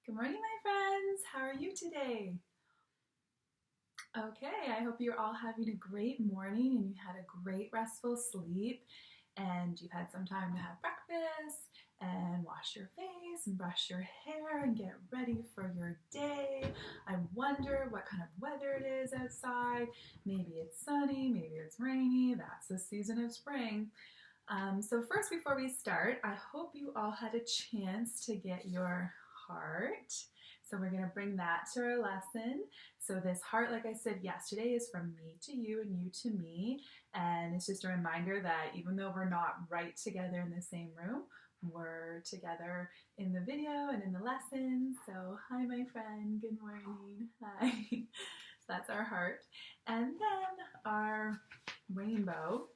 Good morning, my friends. How are you today? Okay, I hope you're all having a great morning and you had a great restful sleep and you've had some time to have breakfast and wash your face and brush your hair and get ready for your day. I wonder what kind of weather it is outside. Maybe it's sunny, maybe it's rainy. That's the season of spring. So first, before we start, I hope you all had a chance to get your heart. So we're going to bring that to our lesson. So this heart, like I said yesterday, is from me to you and you to me. And it's just a reminder that even though we're not right together in the same room, we're together in the video and in the lesson. So hi, my friend. Good morning. Hi. So that's our heart. And then our rainbow.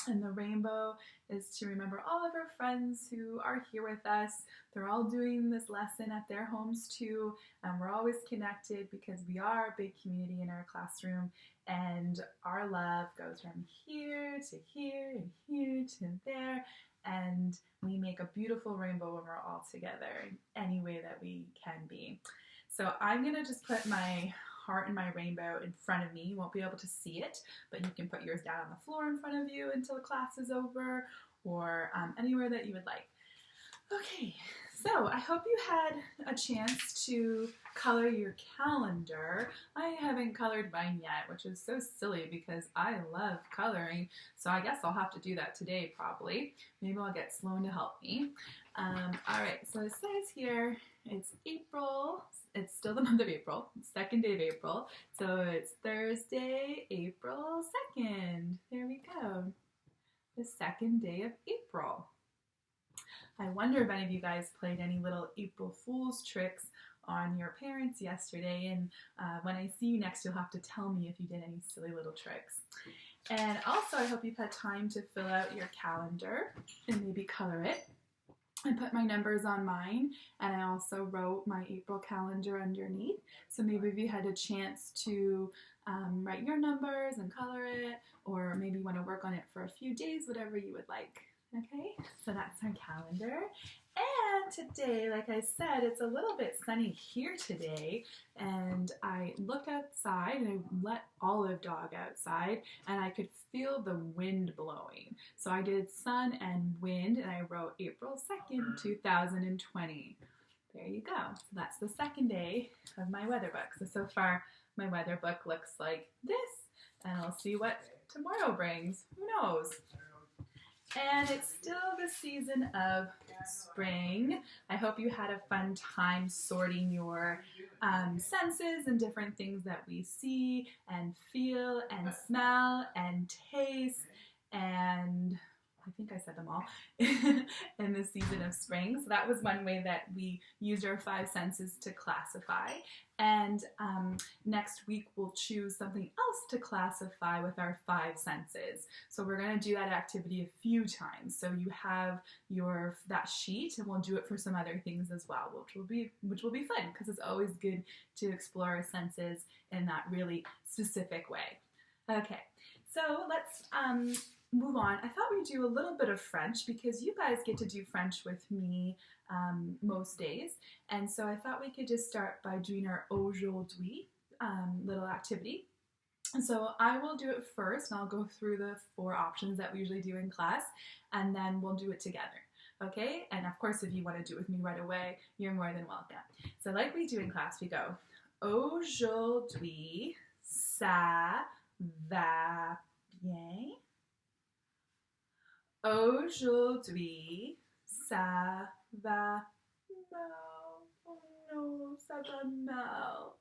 And the rainbow is to remember all of our friends who are here with us. They're all doing this lesson at their homes too. And we're always connected because we are a big community in our classroom. And our love goes from here to here and here to there. And we make a beautiful rainbow when we're all together in any way that we can be. So I'm going to just put my heart and my rainbow in front of me. You won't be able to see it, but you can put yours down on the floor in front of you until class is over, or anywhere that you would like. Okay, so I hope you had a chance to color your calendar. I haven't colored mine yet, which is so silly because I love coloring, so I guess I'll have to do that today probably. Maybe I'll get Sloan to help me. All right, so it says here, it's April. It's still the month of April, second day of April. So it's Thursday, April 2nd. There we go. The second day of April. I wonder if any of you guys played any little April Fool's tricks on your parents yesterday. And when I see you next, you'll have to tell me if you did any silly little tricks. And also, I hope you've had time to fill out your calendar and maybe color it. I put my numbers on mine, and I also wrote my April calendar underneath. So maybe if you had a chance to write your numbers and color it, or maybe you want to work on it for a few days, whatever you would like. Okay, so that's our calendar. And today, like I said, it's a little bit sunny here today, and I looked outside and I let Olive Dog outside and I could feel the wind blowing. So I did sun and wind and I wrote April 2nd, 2020. There you go. So that's the second day of my weather book. So far my weather book looks like this, and I'll see what tomorrow brings. Who knows? And it's still the season of spring. I hope you had a fun time sorting your senses and different things that we see and feel and smell and taste, and I think I said them all in the season of spring. So that was one way that we used our five senses to classify. And next week we'll choose something else to classify with our five senses. So we're going to do that activity a few times. So you have that sheet, and we'll do it for some other things as well, which will be fun because it's always good to explore our senses in that really specific way. Okay, so let's move on. I thought we'd do a little bit of French because you guys get to do French with me most days. And so I thought we could just start by doing our aujourd'hui little activity. And so I will do it first, and I'll go through the four options that we usually do in class, and then we'll do it together. Okay? And of course, if you want to do it with me right away, you're more than welcome. So like we do in class, we go, aujourd'hui, ça va bien. Aujourd'hui, ça va mal. Oh no, ça va mal.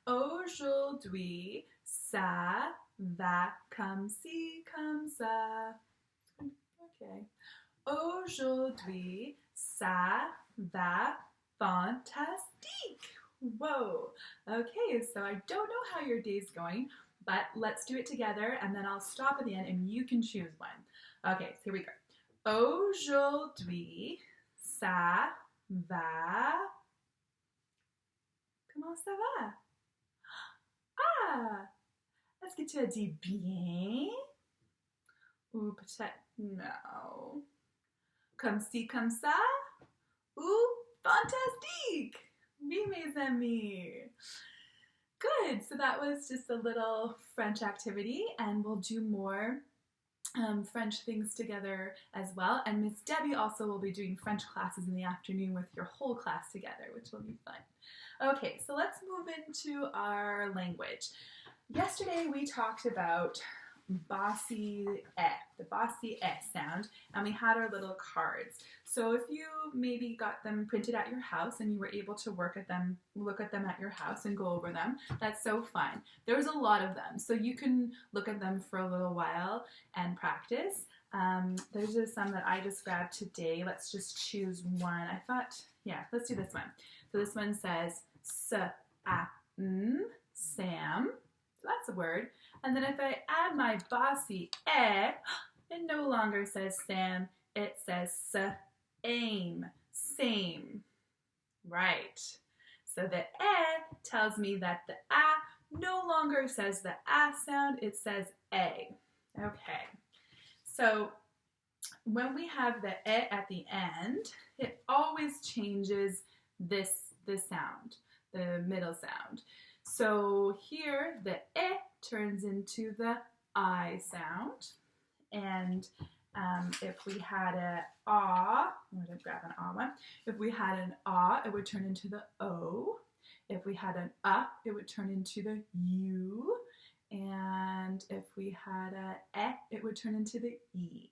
Aujourd'hui, ça va comme ci, comme ça. Okay. Aujourd'hui, ça va fantastique. Whoa. Okay, so I don't know how your day's going, but let's do it together, and then I'll stop at the end and you can choose one. Okay, so here we go. Aujourd'hui, ça va. Comment ça va? Ah! Est-ce que tu as dit bien? Ou peut-être non. Comme ci, comme ça? Ou fantastique? mes amis. Good, so that was just a little French activity, and we'll do more French things together as well. And Miss Debbie also will be doing French classes in the afternoon with your whole class together, which will be fun. Okay, so let's move into our language. Yesterday we talked about bossy the bossy sound, and we had our little cards. So if you maybe got them printed at your house and you were able to look at them at your house and go over them, that's so fun. There's a lot of them, so you can look at them for a little while and practice. There's just some that I just grabbed today. Let's just choose one. I thought, yeah, let's do this one. So this one says Sam. So that's a word. And then if I add my bossy it no longer says Sam, it says aim, same. Right. So the tells me that the no longer says the sound, it says a. Okay. So when we have the at the end, it always changes this sound, the middle sound. So here the turns into the I sound, and if we had a I'm going to grab an one. If we had an it would turn into the O. If we had an it would turn into the U. And if we had a it would turn into the E.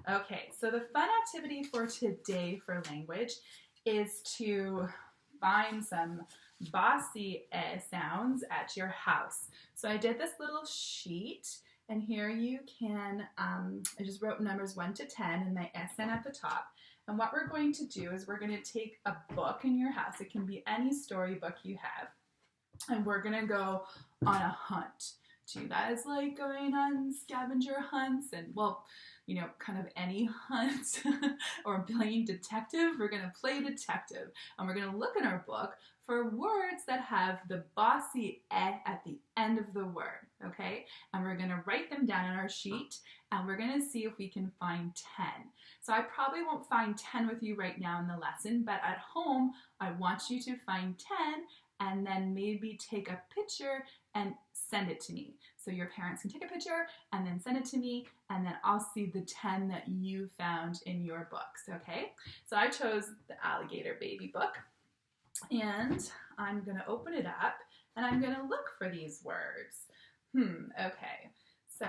Okay, so the fun activity for today for language is to find some bossy sounds at your house. So I did this little sheet, and here you can, I just wrote numbers 1 to 10 and my SN at the top. And what we're going to do is we're going to take a book in your house. It can be any storybook you have. And we're going to go on a hunt. Do you guys like going on scavenger hunts and, well, you know, kind of any hunt or playing detective? We're going to play detective, and we're going to look in our book for words that have the bossy at the end of the word, okay? And we're going to write them down on our sheet, and we're going to see if we can find 10. So I probably won't find 10 with you right now in the lesson, but at home, I want you to find 10 and then maybe take a picture and send it to me. So your parents can take a picture and then send it to me, and then I'll see the 10 that you found in your books, okay? So I chose the Alligator Baby book, and I'm going to open it up, and I'm going to look for these words. Okay. So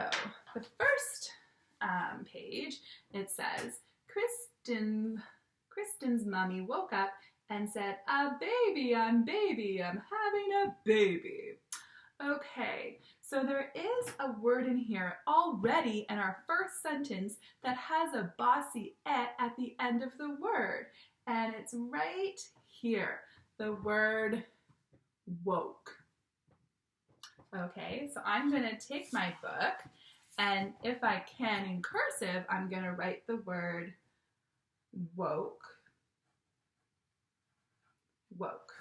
the first page, it says, Kristen's mommy woke up and said, I'm having a baby. Okay, so there is a word in here already in our first sentence that has a bossy at the end of the word, and it's right here, the word woke. Okay, so I'm going to take my book, and if I can in cursive, I'm going to write the word woke. Woke.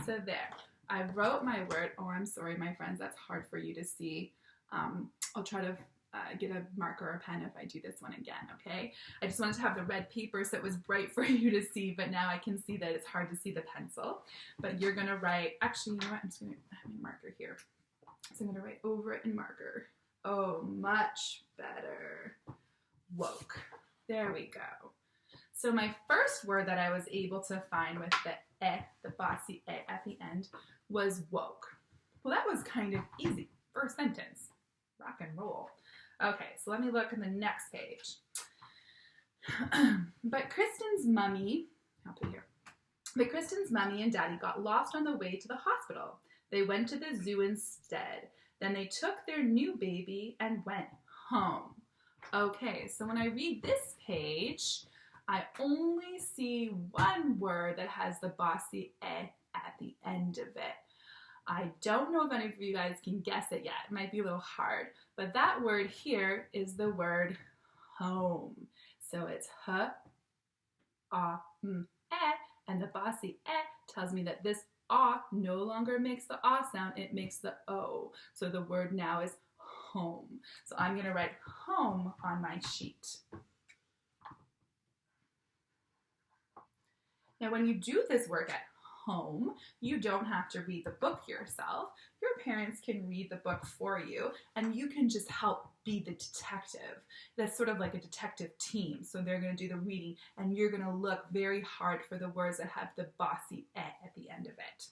So there. I wrote my word. Oh, I'm sorry, my friends. That's hard for you to see. I'll try to get a marker or a pen if I do this one again, okay? I just wanted to have the red paper so it was bright for you to see, but now I can see that it's hard to see the pencil. But you're going to write, actually, you know what? I'm just going to have my marker here. So I'm going to write over it in marker. Oh, much better. Woke. There we go. So my first word that I was able to find with the bossy at the end, was woke. Well, that was kind of easy. First sentence. Rock and roll. Okay, so let me look in the next page. But Kristen's mommy and daddy got lost on the way to the hospital. They went to the zoo instead. Then they took their new baby and went home. Okay, so when I read this page, I only see one word that has the bossy at the end of it. I don't know if any of you guys can guess it yet. It might be a little hard, but that word here is the word home. So it's and the bossy tells me that this no longer makes the sound, it makes the O. So the word now is home. So I'm going to write home on my sheet. Now when you do this work at home. You don't have to read the book yourself. Your parents can read the book for you, and you can just help be the detective. That's sort of like a detective team. So they're going to do the reading, and you're going to look very hard for the words that have the bossy "e" at the end of it.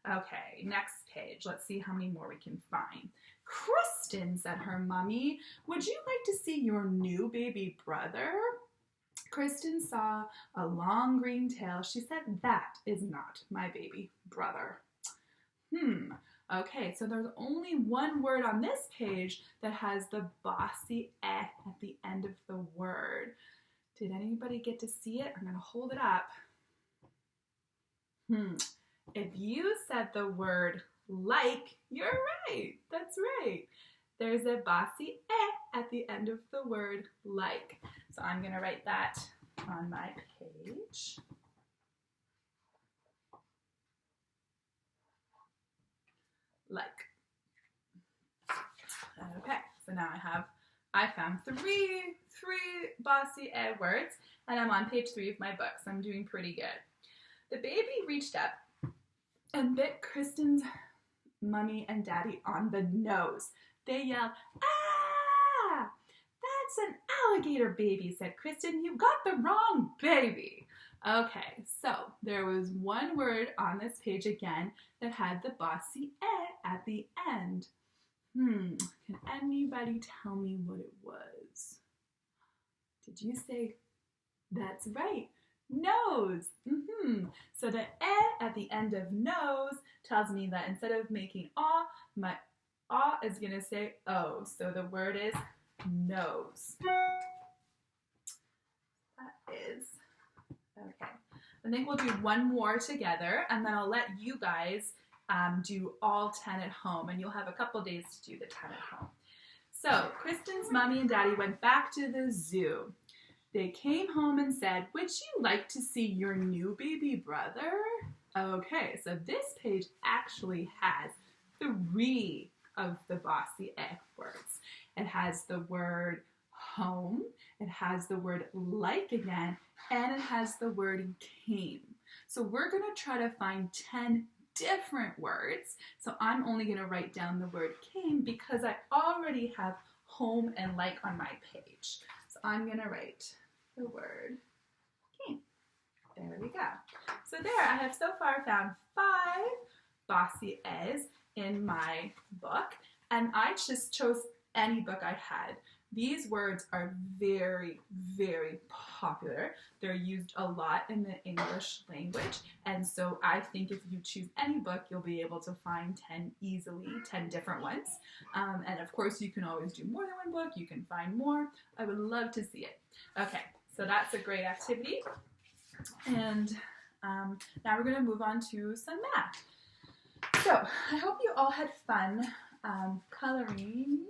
Okay, next page. Let's see how many more we can find. Kristen, said her mommy, would you like to see your new baby brother? Kristen saw a long green tail. She said, that is not my baby brother. Okay, so there's only one word on this page that has the bossy "e" at the end of the word. Did anybody get to see it? I'm going to hold it up. If you said the word like, you're right. That's right. There's a bossy "e" at the end of the word like. So I'm going to write that on my page. Like. Okay, so now I found three bossy "e" words, and I'm on page 3 of my book, so I'm doing pretty good. The baby reached up and bit Kristen's mommy and daddy on the nose. They yelled, ah! That's an alligator baby, said Kristen. You got the wrong baby. Okay, so there was one word on this page again that had the bossy "e" at the end. Can anybody tell me what it was? Did you say, that's right, nose? So the "e" at the end of nose tells me that instead of making "ah," my "ah" is going to say "o." So the word is nose. That is, okay. I think we'll do one more together, and then I'll let you guys do all 10 at home, and you'll have a couple days to do the 10 at home. So Kristen's mommy and daddy went back to the zoo. They came home and said, would you like to see your new baby brother? Okay, so this page actually has 3 of the bossy "e" words. It has the word home, it has the word like again, and it has the word came. So we're going to try to find 10 different words. So I'm only going to write down the word came because I already have home and like on my page. So I'm going to write the word came. There we go. So there, I have so far found 5 bossy "es" in my book, and I just chose any book I had. These words are very, very popular. They're used a lot in the English language, and so I think if you choose any book, you'll be able to find 10 easily, 10 different ones. And of course, you can always do more than one book. You can find more. I would love to see it. Okay, so that's a great activity. And now we're going to move on to some math. So I hope you all had fun coloring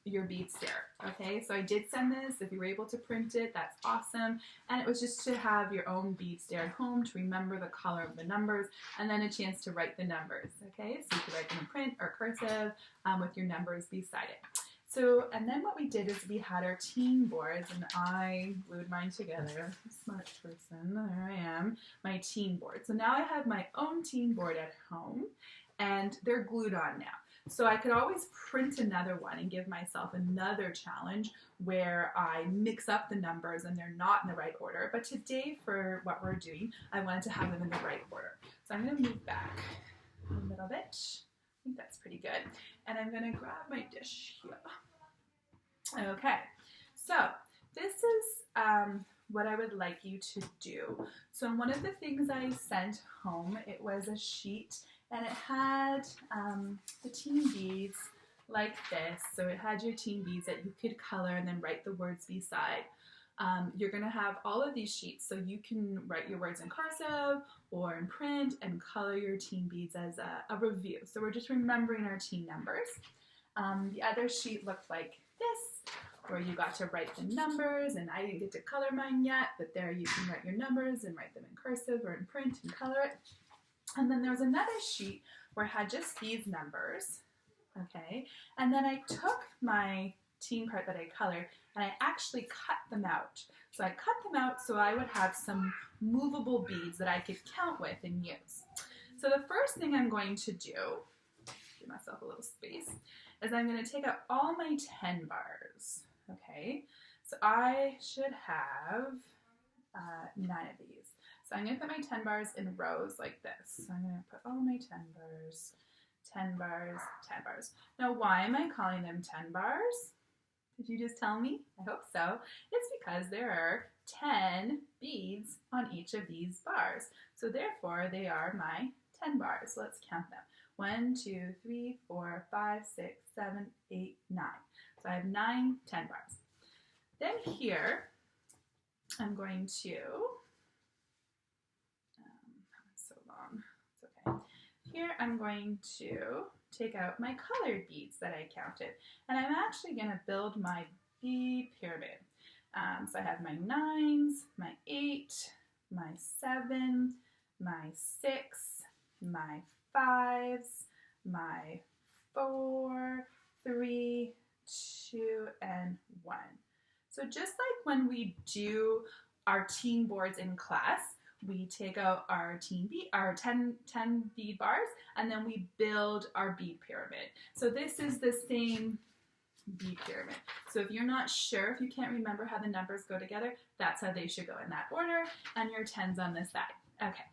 your beads there. Okay, so I did send this. If you were able to print it, that's awesome. And it was just to have your own beads there at home to remember the color of the numbers and then a chance to write the numbers. Okay, so you could write them in print or cursive with your numbers beside it. So, and then what we did is we had our teen boards, and I glued mine together. Smart person, there I am, my teen board. So now I have my own teen board at home, and they're glued on now. So I could always print another one and give myself another challenge where I mix up the numbers and they're not in the right order. But today, for what we're doing, I wanted to have them in the right order. So I'm going to move back a little bit. I think that's pretty good. And I'm going to grab my dish here. Okay, so this is what I would like you to do. So one of the things I sent home, it was a sheet, and it had the teen beads like this. So it had your teen beads that you could color and then write the words beside. You're going to have all of these sheets, so you can write your words in cursive or in print and color your teen beads as a review. So we're just remembering our teen numbers. The other sheet looked like this, where you got to write the numbers, and I didn't get to color mine yet, but there you can write your numbers and write them in cursive or in print and color it. And then there was another sheet where it had just these numbers, okay? And then I took my teen part that I colored and I actually cut them out. So I cut them out so I would have some movable beads that I could count with and use. So the first thing I'm going to do, give myself a little space, is I'm going to take out all my 10 bars, okay? So I should have 9 of these. So I'm going to put my 10 bars in rows like this. So I'm going to put all my 10 bars, 10 bars, 10 bars. Now, why am I calling them 10 bars? Did you just tell me? I hope so. It's because there are 10 beads on each of these bars. So therefore, they are my 10 bars. So let's count them. 1, 2, 3, 4, 5, 6, 7, 8, 9. So I have 9 10 bars. Then here, I'm going to, that was so long, it's okay. Here I'm going to take out my colored beads that I counted. And I'm actually going to build my bead pyramid. So I have my 9s, my 8, my 7, my 6, my 5s, my 4, 3, 2, and 1. So just like when we do our team boards in class, we take out our 10 bead bars, and then we build our bead pyramid. So this is the same bead pyramid. So if you're not sure, if you can't remember how the numbers go together, that's how they should go in that order, and your 10's on this side. Okay.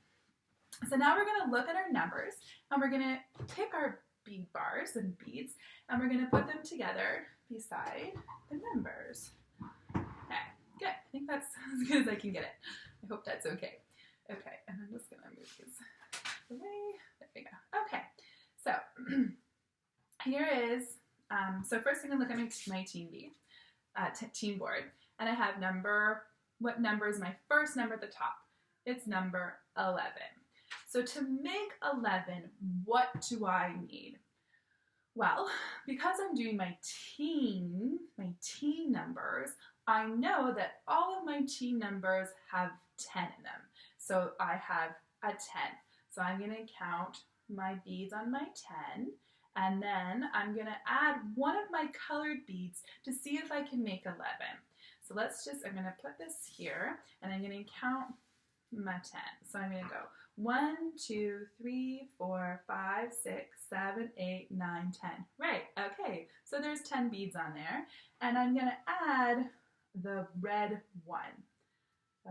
So now we're going to look at our numbers, and we're going to pick our bead bars and beads, and we're going to put them together beside the numbers. Okay, good. I think that's as good as I can get it. I hope that's okay. Okay, and I'm just going to move these away. There we go. Okay, so here is, so first I'm going to look at my team board, and I have what number is my first number at the top? It's number 11. So to make 11, what do I need? Well, because I'm doing my team numbers, I know that all of my team numbers have 10 in them. So I have a 10. So I'm going to count my beads on my 10, and then I'm going to add one of my colored beads to see if I can make 11. So I'm going to put this here, and I'm going to count my 10. So I'm going to go 1, 2, 3, 4, 5, 6, 7, 8, 9, 10. Right, okay, so there's 10 beads on there, and I'm going to add the red 1.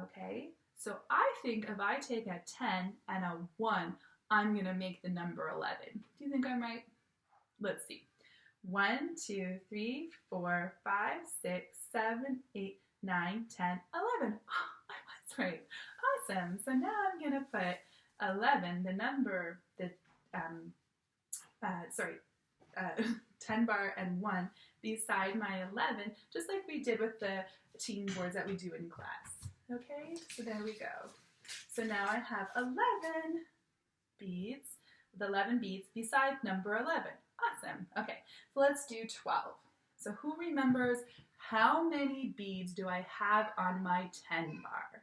Okay, so I think if I take a 10 and a 1, I'm going to make the number 11. Do you think I'm right? Let's see. 1, 2, 3, 4, 5, 6, 7, 8, 9, 10, 11. Oh, I was right. Awesome. So now I'm going to put 11, the number, 10 bar and 1 beside my 11, just like we did with the team boards that we do in class. Okay, so there we go. So now I have 11 beads, with 11 beads beside number 11. Awesome. Okay, so let's do 12. So who remembers how many beads do I have on my 10 bar?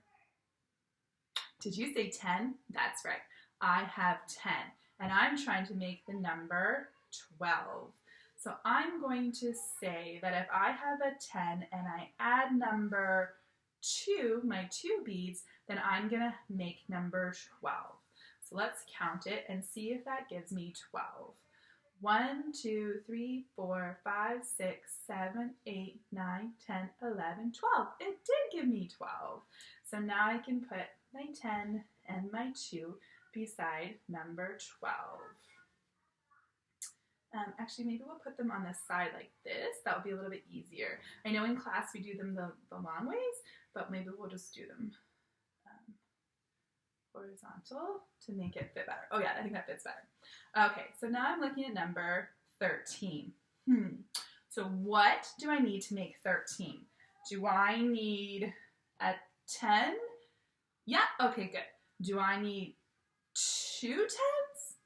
Did you say 10? That's right. I have 10, and I'm trying to make the number 12. So I'm going to say that if I have a 10 and I add number 2, my 2 beads, then I'm going to make number 12. So let's count it and see if that gives me 12. 1, 2, 3, 4, 5, 6, 7, 8, 9, 10, 11, 12. It did give me 12. So now I can put my 10 and my 2 beside number 12. Actually, maybe we'll put them on the side like this. That would be a little bit easier. I know in class we do them the long ways, but maybe we'll just do them horizontal to make it fit better. Oh yeah, I think that fits better. Okay, so now I'm looking at number 13. So what do I need to make 13? Do I need a 10? Yeah, okay, good. Do I need 2 10s?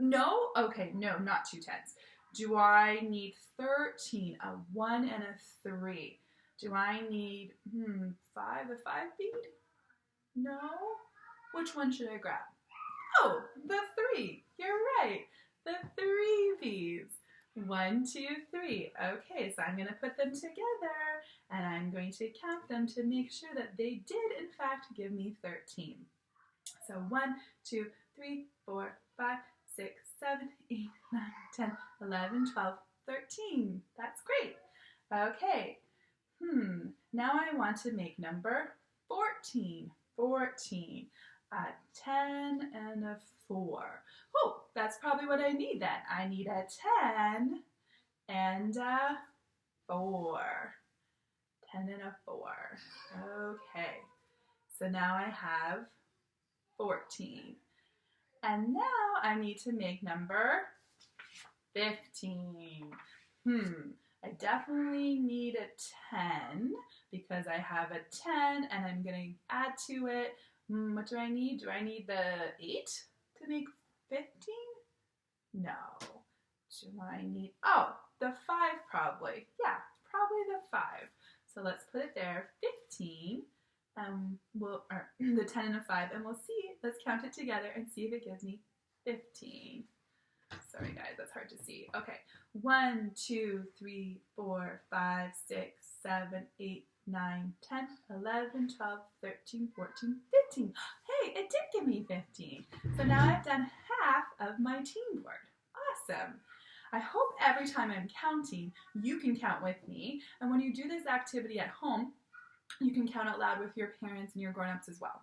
No? Okay, no, not 2 10s. Do I need 13, a 1 and a 3? Do I need, 5, a 5 bead? No? Which one should I grab? Oh, the 3. You're right. The 3 beads. 1, 2, 3. Okay, so I'm going to put them together and I'm going to count them to make sure that they did in fact give me 13. So 1, 2, 3, 4, 5, 6, 7, 8, 9, 10, 11, 12, 13. That's great. Okay. Now I want to make number 14. 14. A 10 and a 4. Oh, that's probably what I need then. I need a 10 and a 4. 10 and a 4. Okay. So now I have 14. And now I need to make number 15. I definitely need a 10 because I have a 10 and I'm going to add to it. What do I need? Do I need the 8 to make 15? No. Do I need, oh, the 5 probably. Yeah, probably the 5. So let's put it there, 15. The 10 and a 5, and we'll see. Let's count it together and see if it gives me 15. Sorry guys, that's hard to see. Okay, 1, 2, 3, 4, 5, 6, 7, 8, 9, 10, 11, 12, 13, 14, 15. Hey, it did give me 15. So now I've done half of my team board. Awesome. I hope every time I'm counting, you can count with me. And when you do this activity at home, you can count out loud with your parents and your grown-ups as well.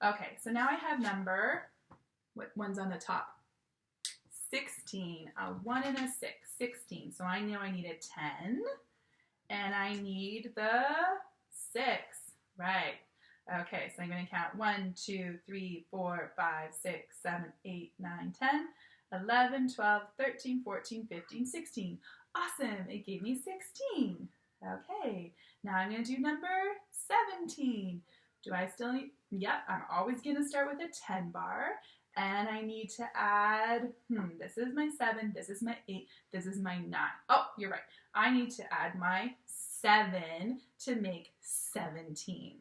Okay, so now I have number, what one's on the top? 16, a 1 and a 6, 16. So I know I need a 10 and I need the 6, right? Okay, so I'm going to count 1, 2, 3, 4, 5, 6, 7, 8, 9, 10, 11, 12, 13, 14, 15, 16. Awesome, it gave me 16. Okay, now I'm going to do number 17. Do I still need, yep, I'm always going to start with a 10 bar. And I need to add, this is my 7, this is my 8, this is my 9. Oh, you're right. I need to add my 7 to make 17.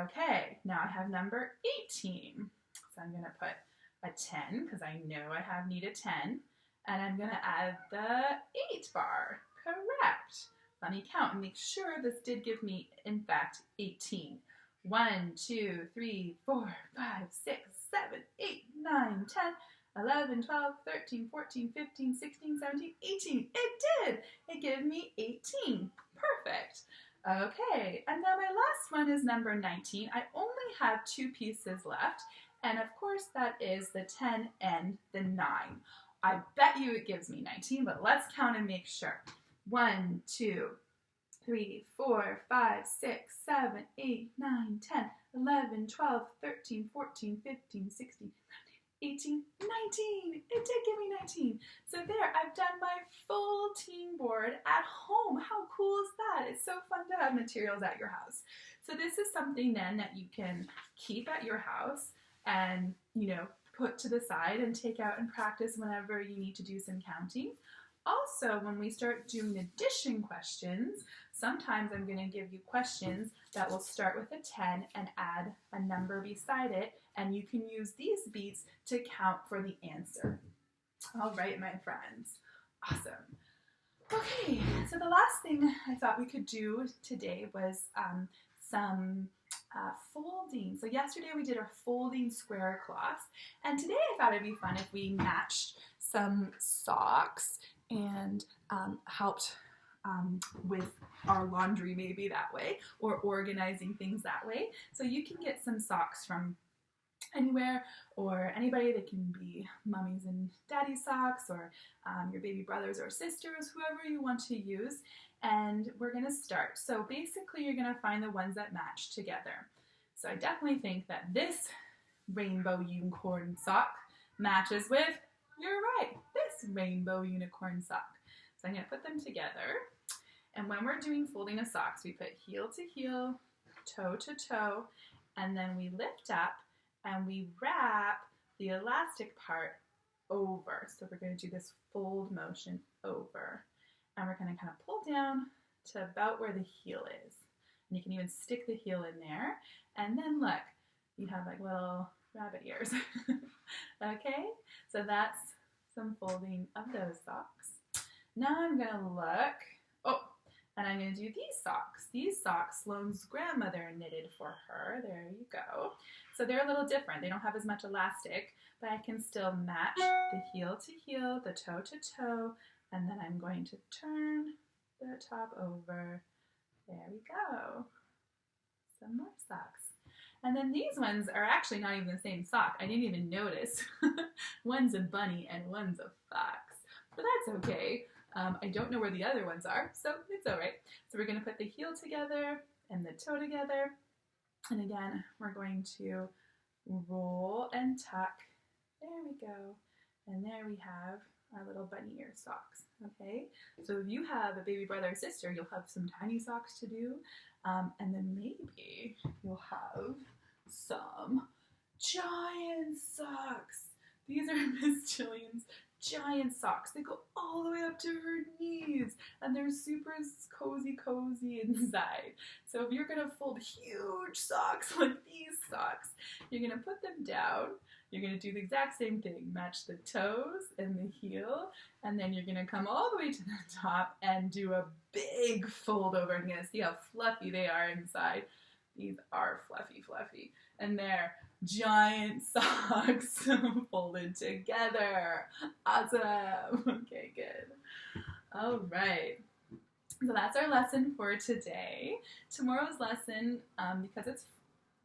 Okay, now I have number 18. So I'm going to put a 10 because I know I need a 10. And I'm going to add the 8 bar. Correct. Let me count and make sure this did give me, in fact, 18. 1, 2, 3, 4, 5, 6, 7, 8, 9, 10, 11, 12, 13, 14, 15, 16, 17, 18. It did! It gave me 18. Perfect. Okay, and now my last one is number 19. I only have 2 pieces left, and of course that is the 10 and the 9. I bet you it gives me 19, but let's count and make sure. 1, 2, 3, 4, 5, 6, 7, 8, 9, 10, 11, 12, 13, 14, 15, 16, 18, 19. It did give me 19. So there, I've done my full team board at home. How cool is that? It's so fun to have materials at your house. So this is something then that you can keep at your house and, put to the side and take out and practice whenever you need to do some counting. Also, when we start doing addition questions, sometimes I'm going to give you questions that will start with a 10 and add a number beside it, and you can use these beats to count for the answer. All right, my friends. Awesome. Okay, so the last thing I thought we could do today was some folding. So yesterday we did our folding square cloths, and today I thought it'd be fun if we matched some socks and helped with our laundry maybe that way, or organizing things that way. So you can get some socks from anywhere or anybody. They can be mommy's and daddy's socks, or your baby brothers or sisters, whoever you want to use. And we're going to start. So basically you're going to find the ones that match together. So I definitely think that this rainbow unicorn sock matches with, you're right, this rainbow unicorn sock. So I'm going to put them together. And when we're doing folding of socks, we put heel to heel, toe to toe, and then we lift up and we wrap the elastic part over. So we're going to do this fold motion over. And we're going to kind of pull down to about where the heel is. And you can even stick the heel in there. And then look, you have like little rabbit ears. Okay, so that's some folding of those socks. Now I'm gonna look. Oh, and I'm gonna do these socks. These socks Sloane's grandmother knitted for her. There you go. So they're a little different. They don't have as much elastic, but I can still match the heel to heel, the toe to toe, and then I'm going to turn the top over. There we go. Some more socks. And then these ones are actually not even the same sock. I didn't even notice. One's a bunny and one's a fox. But that's okay. I don't know where the other ones are, so it's all right. So we're going to put the heel together and the toe together. And again, we're going to roll and tuck. There we go. And there we have our little bunny ear socks. Okay, so if you have a baby brother or sister, you'll have some tiny socks to do. And then maybe you'll have some giant socks. These are Miss Jillian's giant socks. They go all the way up to her knees and they're super cozy inside. So if you're gonna fold huge socks like these socks, you're gonna put them down. You're gonna do the exact same thing. Match the toes and the heel, and then you're gonna come all the way to the top and do a big fold over. And you're gonna see how fluffy they are inside. These are fluffy. And they're giant socks folded together. Awesome. Okay, good. All right. So that's our lesson for today. Tomorrow's lesson, because it's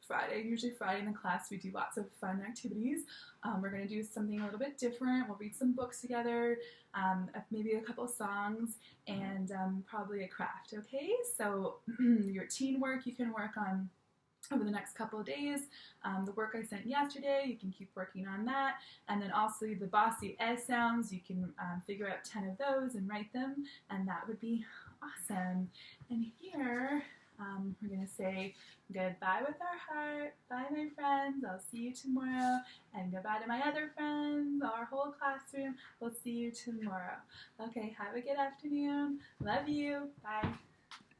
Friday, usually Friday in the class we do lots of fun activities. We're going to do something a little bit different. We'll read some books together, maybe a couple songs, and probably a craft, okay? So your teen work you can work on over the next couple of days. The work I sent yesterday, you can keep working on that. And then also the bossy S sounds, you can figure out 10 of those and write them, and that would be awesome. And here, we're going to say goodbye with our heart. Bye, my friends. I'll see you tomorrow. And goodbye to my other friends, our whole classroom. We'll see you tomorrow. Okay, have a good afternoon. Love you. Bye.